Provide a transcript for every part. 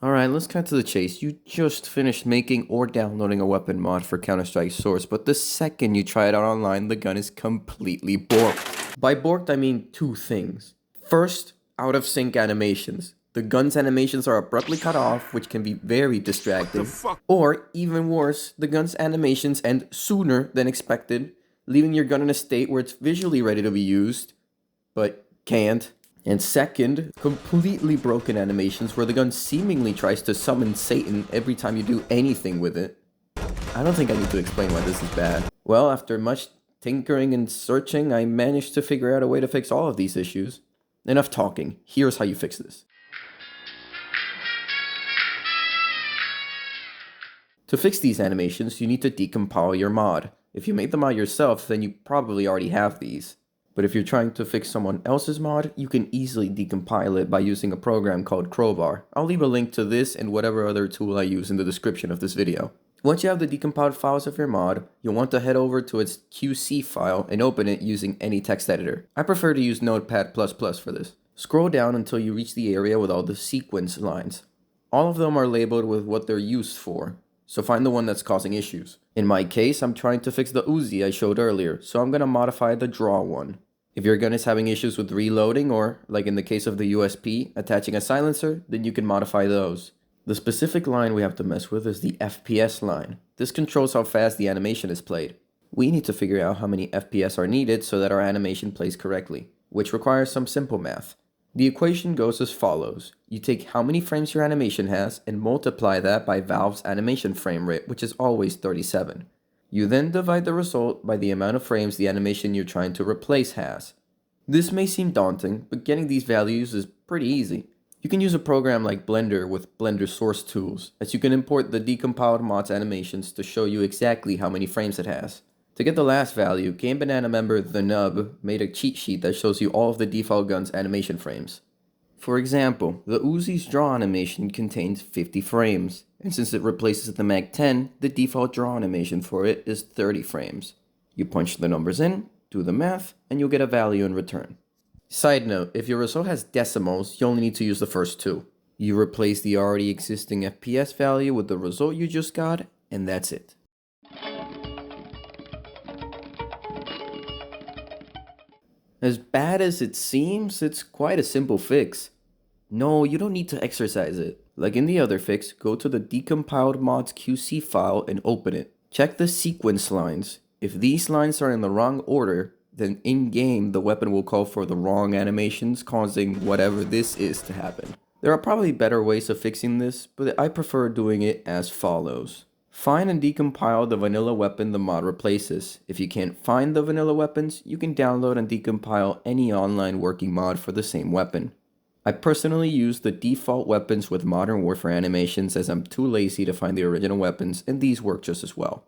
Alright, let's cut to the chase. You just finished making or downloading a weapon mod for Counter-Strike Source, but the second you try it out online, the gun is completely borked. By borked, I mean two things. First, out of sync animations. The gun's animations are abruptly cut off, which can be very distracting. Or, even worse, the gun's animations end sooner than expected, leaving your gun in a state where it's visually ready to be used, but can't. And second, completely broken animations where the gun seemingly tries to summon Satan every time you do anything with it. I don't think I need to explain why this is bad. Well, after much tinkering and searching, I managed to figure out a way to fix all of these issues. Enough talking, here's how you fix this. To fix these animations, you need to decompile your mod. If you made the mod yourself, then you probably already have these. But if you're trying to fix someone else's mod, you can easily decompile it by using a program called Crowbar. I'll leave a link to this and whatever other tool I use in the description of this video. Once you have the decompiled files of your mod, you'll want to head over to its QC file and open it using any text editor. I prefer to use Notepad++ for this. Scroll down until you reach the area with all the sequence lines. All of them are labeled with what they're used for, so find the one that's causing issues. In my case, I'm trying to fix the Uzi I showed earlier, so I'm going to modify the draw one. If your gun is having issues with reloading or, like in the case of the USP, attaching a silencer, then you can modify those. The specific line we have to mess with is the FPS line. This controls how fast the animation is played. We need to figure out how many FPS are needed so that our animation plays correctly, which requires some simple math. The equation goes as follows. You take how many frames your animation has and multiply that by Valve's animation frame rate, which is always 37. You then divide the result by the amount of frames the animation you're trying to replace has. This may seem daunting, but getting these values is pretty easy. You can use a program like Blender with BlenderSourceTools, as you can import the decompiled mod's animations to show you exactly how many frames it has. To get the last value, Gamebanana member The Nub made a cheat sheet that shows you all of the default gun's animation frames. For example, the Uzi's draw animation contains 50 frames, and since it replaces the MWIII, the default draw animation for it is 30 frames. You punch the numbers in, do the math, and you'll get a value in return. Side note, if your result has decimals, you only need to use the first two. You replace the already existing FPS value with the result you just got, and that's it. As bad as it seems, it's quite a simple fix. No, you don't need to exercise it. Like in the other fix, go to the decompiled mod's QC file and open it. Check the sequence lines. If these lines are in the wrong order, then in-game the weapon will call for the wrong animations, causing whatever this is to happen. There are probably better ways of fixing this, but I prefer doing it as follows. Find and decompile the vanilla weapon the mod replaces. If you can't find the vanilla weapons, you can download and decompile any online working mod for the same weapon. I personally use the default weapons with Modern Warfare animations as I'm too lazy to find the original weapons, and these work just as well.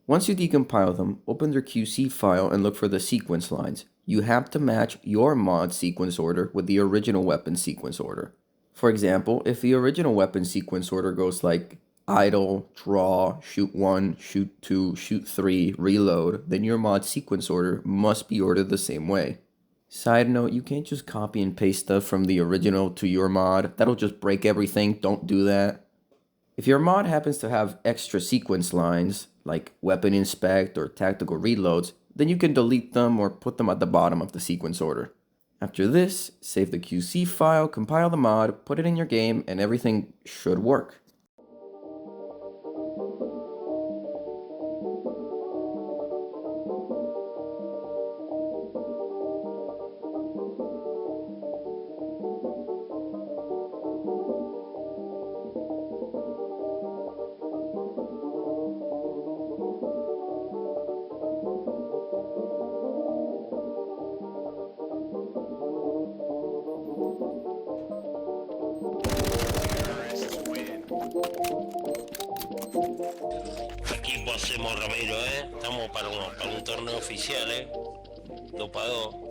Once you decompile them, open their QC file and look for the sequence lines. You have to match your mod sequence order with the original weapon sequence order. For example, if the original weapon sequence order goes like idle, draw, shoot 1, shoot 2, shoot 3, reload, then your mod sequence order must be ordered the same way. Side note, you can't just copy and paste stuff from the original to your mod. That'll just break everything. Don't do that. If your mod happens to have extra sequence lines, like weapon inspect or tactical reloads, then you can delete them or put them at the bottom of the sequence order. After this, save the QC file, compile the mod, put it in your game, and everything should work. Aquí hacemos Ramiro, estamos para un torneo oficial, lo pagó.